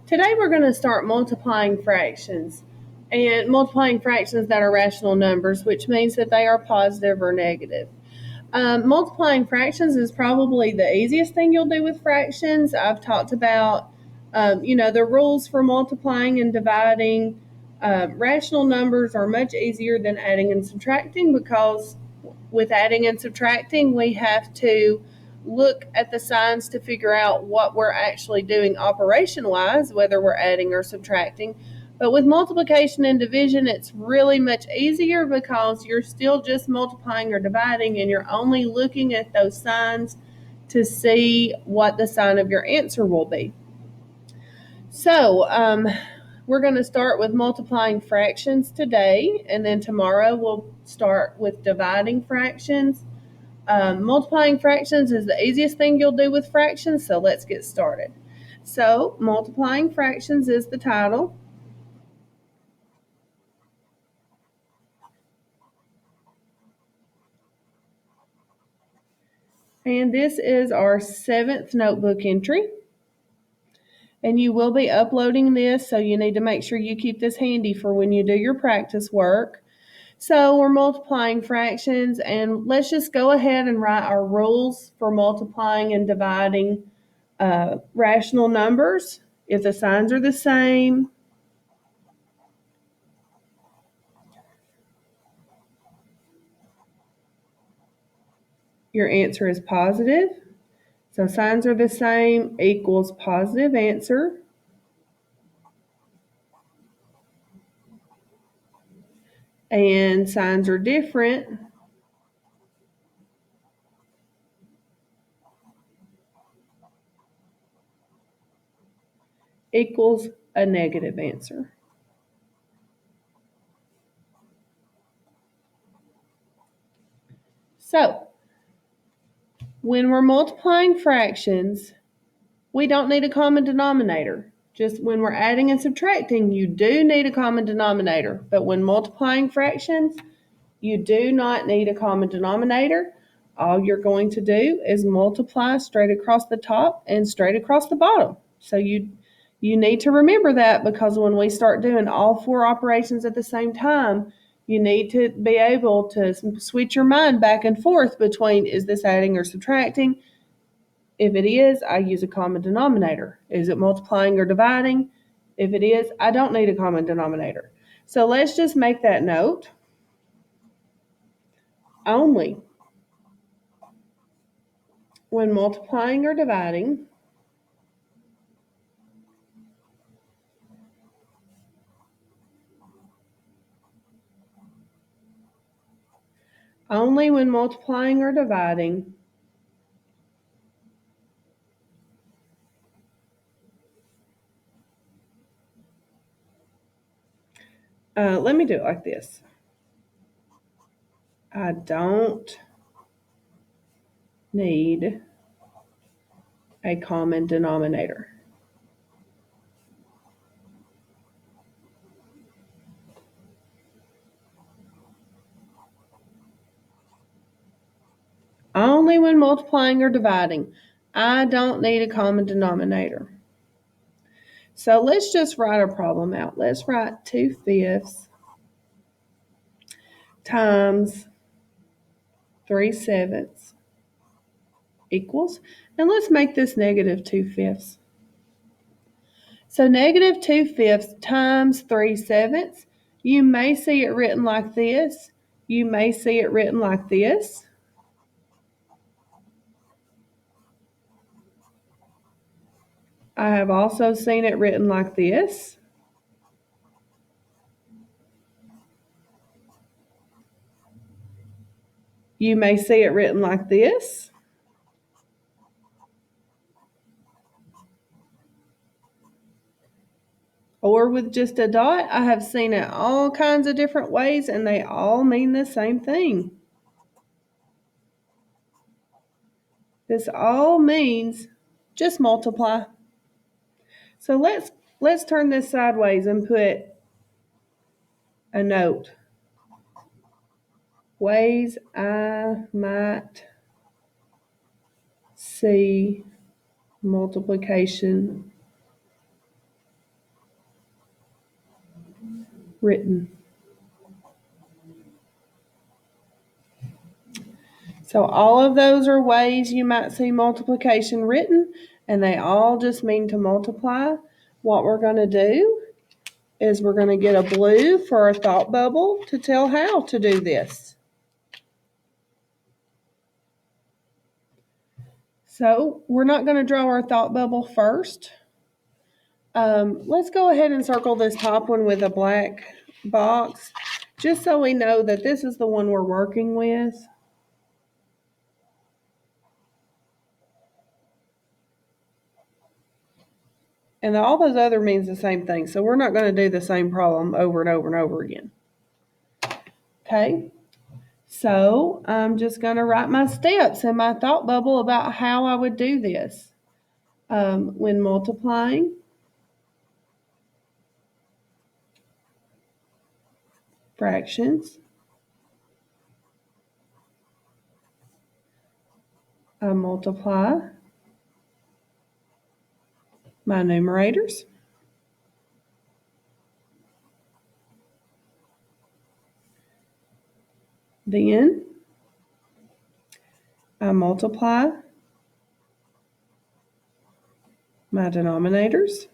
Today we're going to start multiplying fractions and multiplying fractions that are rational numbers, which means that they are positive or negative. Multiplying fractions is probably the easiest thing you'll do with fractions. I've talked about, the rules for multiplying and dividing. Rational numbers are much easier than adding and subtracting because with adding and subtracting, we have to look at the signs to figure out what we're actually doing operation-wise, whether we're adding or subtracting. But with multiplication and division, it's really much easier because you're still just multiplying or dividing and you're only looking at those signs to see what the sign of your answer will be. So, we're going to start with multiplying fractions today, and then tomorrow we'll start with dividing fractions. Multiplying fractions is the easiest thing you'll do with fractions, so let's get started. So, multiplying fractions is the title. And this is our 7th notebook entry. And you will be uploading this, so you need to make sure you keep this handy for when you do your practice work. So we're multiplying fractions, and let's just go ahead and write our rules for multiplying and dividing rational numbers. If the signs are the same, your answer is positive. So signs are the same equals positive answer. And signs are different equals a negative answer. So, when we're multiplying fractions, we don't need a common denominator. Just when we're adding and subtracting, you do need a common denominator. But when multiplying fractions, you do not need a common denominator. All you're going to do is multiply straight across the top and straight across the bottom. So you need to remember that, because when we start doing all 4 operations at the same time, you need to be able to switch your mind back and forth between, is this adding or subtracting? If it is, I use a common denominator. Is it multiplying or dividing? If it is, I don't need a common denominator. So let's just make that note. Only when multiplying or dividing, only when multiplying or dividing, let me do it like this. I don't need a common denominator. Only when multiplying or dividing, I don't need a common denominator. So let's just write our problem out. Let's write 2/5 times 3/7 equals, and let's make this negative 2/5. So negative 2/5 times 3/7, you may see it written like this. You may see it written like this. I have also seen it written like this. You may see it written like this. Or with just a dot. I have seen it all kinds of different ways, and they all mean the same thing. This all means just multiply. So let's turn this sideways and put a note. Ways I might see multiplication written. So all of those are ways you might see multiplication written, and they all just mean to multiply. What we're going to do is we're going to get a blue for our thought bubble to tell how to do this. So we're not going to draw our thought bubble first. Let's go ahead and circle this top one with a black box, just so we know that this is the one we're working with. And all those other means the same thing, so we're not going to do the same problem over and over and over again. Okay, so I'm just going to write my steps in my thought bubble about how I would do this. When multiplying fractions, I multiply my numerators. Then I multiply my denominators.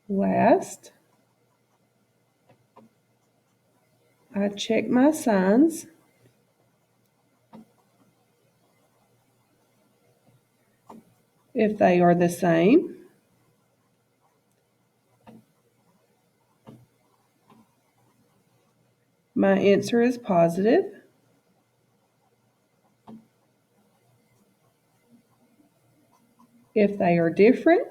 Last, I check my signs. If they are the same, my answer is positive. If they are different,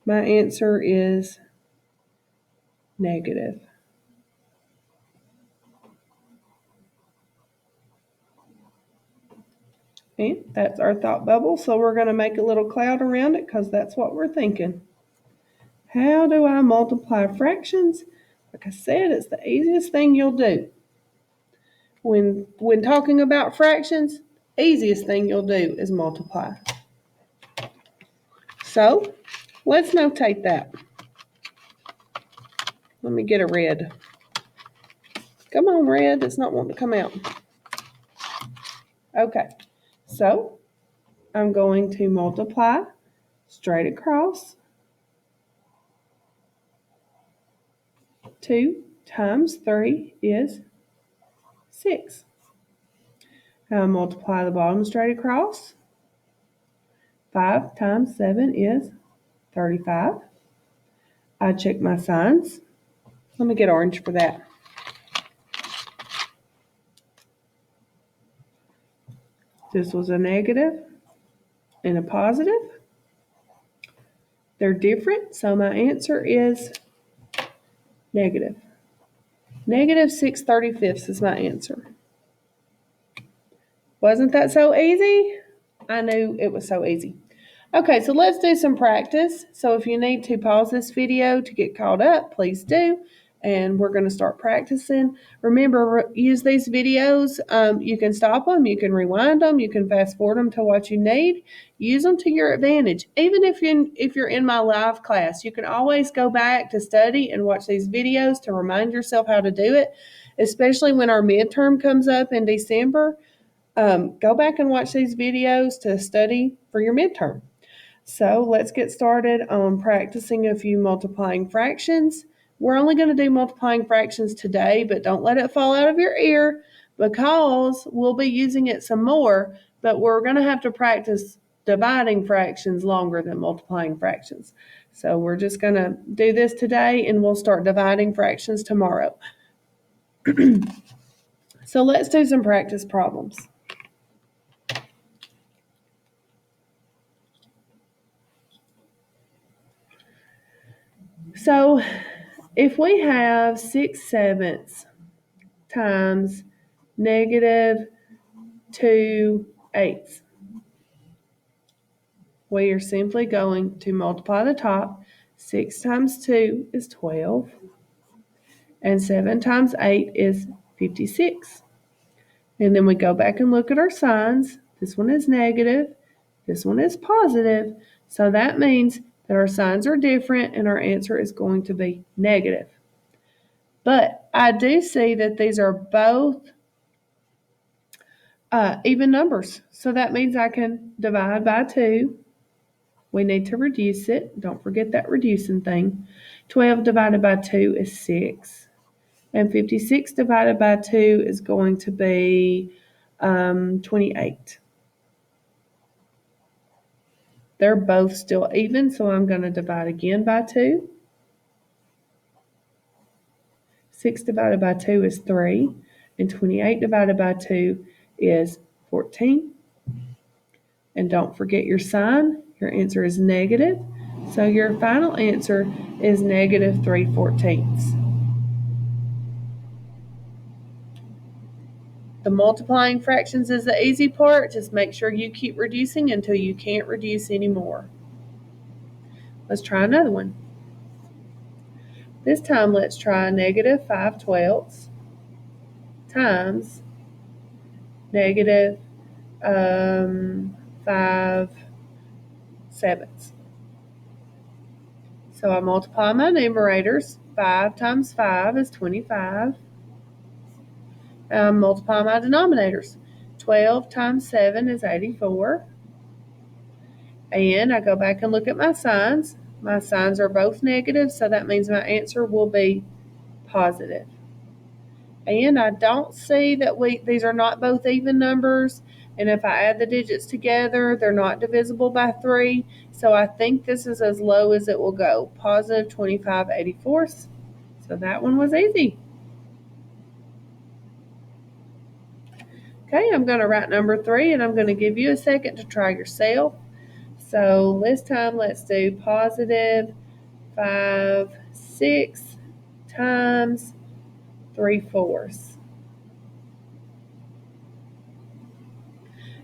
my answer is negative. And that's our thought bubble, so we're going to make a little cloud around it because that's what we're thinking. How do I multiply fractions? Like I said, it's the easiest thing you'll do. When talking about fractions, easiest thing you'll do is multiply. So let's notate that. Let me get a red. Come on, red. It's not wanting to come out. Okay, so I'm going to multiply straight across. 2 times 3 is 6. I'll multiply the bottom straight across. 5 times 7 is 35. I check my signs. Let me get orange for that. This was a negative and a positive. They're different, so my answer is negative. Negative 6/35 is my answer. Wasn't that so easy? I knew it was so easy. Okay, so let's do some practice. So if you need to pause this video to get caught up, please do. And we're going to start practicing. Remember, use these videos. You can stop them, you can rewind them, you can fast forward them to what you need. Use them to your advantage. Even if you're in my live class, you can always go back to study and watch these videos to remind yourself how to do it, especially when our midterm comes up in December. Go back and watch these videos to study for your midterm. So let's get started on practicing a few multiplying fractions. We're only going to do multiplying fractions today, but don't let it fall out of your ear because we'll be using it some more, but we're going to have to practice dividing fractions longer than multiplying fractions. So we're just going to do this today and we'll start dividing fractions tomorrow. So let's do some practice problems. So if we have 6/7 times negative 2/8, we are simply going to multiply the top. 6 times 2 is 12, and 7 times 8 is 56. And then we go back and look at our signs. This one is negative, this one is positive, so that means that our signs are different and our answer is going to be negative. But I do see that these are both even numbers, so that means I can divide by 2. We need to reduce it. Don't forget that reducing thing. 12 divided by 2 is 6. And 56 divided by 2 is going to be 28. They're both still even, so I'm going to divide again by 2. 6 divided by 2 is 3. And 28 divided by 2 is 14. And don't forget your sign. Your answer is negative. So your final answer is negative 3/14. The multiplying fractions is the easy part. Just make sure you keep reducing until you can't reduce anymore. Let's try another one. This time let's try negative 5/12 times negative 5/7. So I multiply my numerators. 5 times 5 is 25. Multiply my denominators. 12 times 7 is 84. And I go back and look at my signs. My signs are both negative, so that means my answer will be positive. And I don't see that these are not both even numbers. And if I add the digits together, they're not divisible by 3. So I think this is as low as it will go. Positive 25/84. So that one was easy. Okay, I'm going to write number 3, and I'm going to give you a second to try yourself. So this time let's do positive 5/6 times 3/4.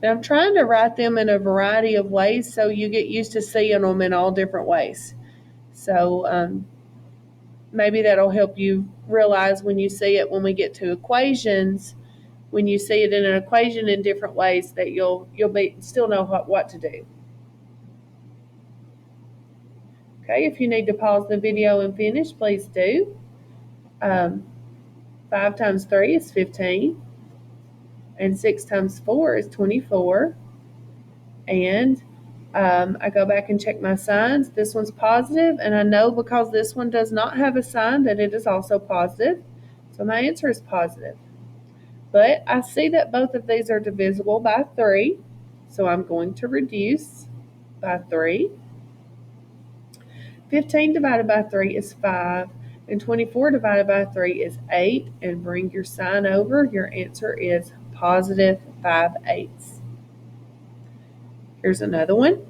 Now I'm trying to write them in a variety of ways so you get used to seeing them in all different ways. So maybe that'll help you realize when you see it when we get to equations, when you see it in an equation in different ways, that you'll still know what to do. Okay, if you need to pause the video and finish, please do. 5 times 3 is 15, and 6 times 4 is 24. And I go back and check my signs. This one's positive, and I know because this one does not have a sign that it is also positive. So my answer is positive. But I see that both of these are divisible by 3, so I'm going to reduce by 3. 15 divided by 3 is 5, and 24 divided by 3 is 8. And bring your sign over. Your answer is positive 5/8. Here's another one.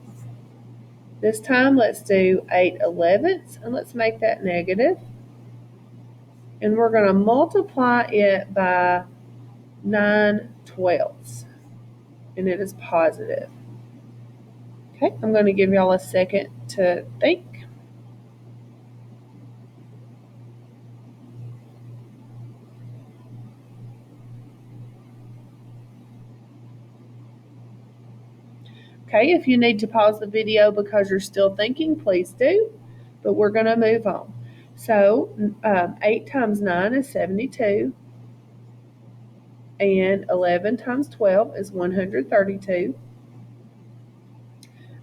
This time let's do 8/11, and let's make that negative. And we're going to multiply it by 9/12, and it is positive. Okay, I'm going to give y'all a second to think. Okay, if you need to pause the video because you're still thinking, please do, but we're going to move on. So 8 times 9 is 72, and 11 times 12 is 132.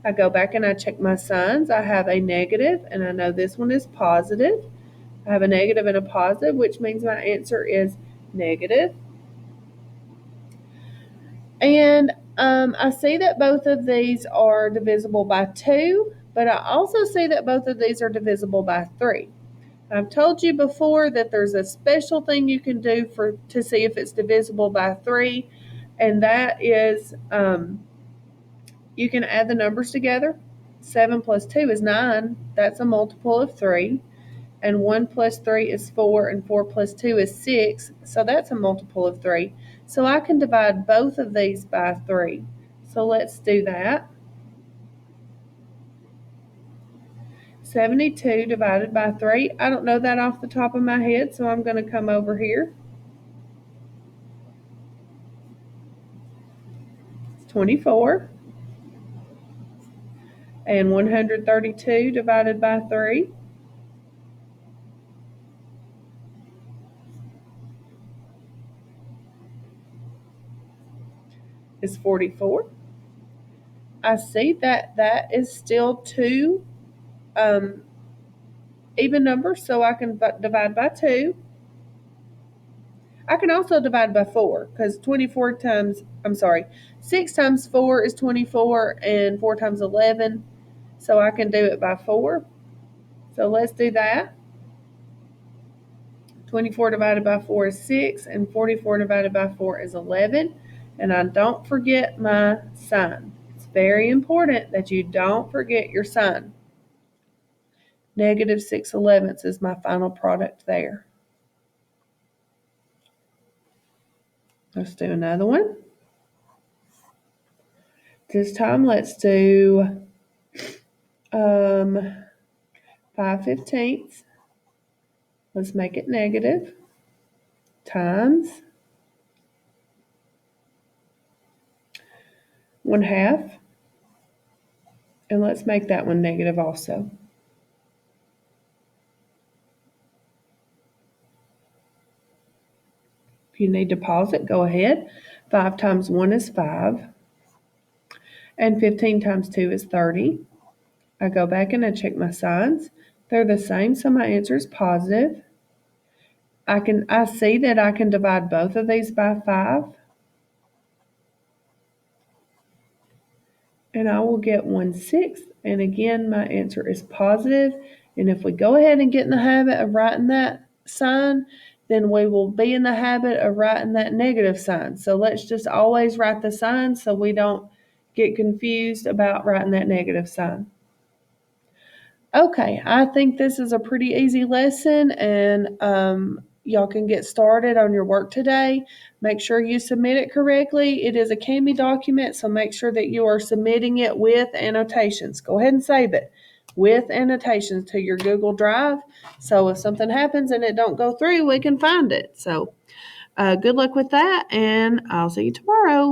I go back and I check my signs. I have a negative, and I know this one is positive. I have a negative and a positive, which means my answer is negative. And I see that both of these are divisible by 2, but I also see that both of these are divisible by 3. I've told you before that there's a special thing you can do to see if it's divisible by 3, and that is you can add the numbers together. 7 plus 2 is 9. That's a multiple of 3. And 1 plus 3 is 4, and 4 plus 2 is 6. So that's a multiple of 3. So I can divide both of these by 3. So let's do that. 72 divided by 3. I don't know that off the top of my head, so I'm going to come over here. It's 24. And 132 divided by 3 is 44. I see that that is still two even numbers, so I can divide by 2. I can also divide by 4 because 6 times 4 is 24 and 4 times 11. So I can do it by 4. So let's do that. 24 divided by 4 is 6 and 44 divided by 4 is 11. And I don't forget my sign. It's very important that you don't forget your sign. Negative 6/11 is my final product there. Let's do another one. This time let's do 5/15. Let's make it negative times 1/2. And let's make that one negative also. If you need to pause it, go ahead. 5 times 1 is 5. And 15 times 2 is 30. I go back and I check my signs. They're the same, so my answer is positive. I see that I can divide both of these by 5. And I will get 1/6. And again, my answer is positive. And if we go ahead and get in the habit of writing that sign, then we will be in the habit of writing that negative sign. So let's just always write the sign so we don't get confused about writing that negative sign. Okay, I think this is a pretty easy lesson, and y'all can get started on your work today. Make sure you submit it correctly. It is a CAMI document, so make sure that you are submitting it with annotations. Go ahead and save it with annotations to your Google Drive. So if something happens and it don't go through, we can find it. So good luck with that, and I'll see you tomorrow.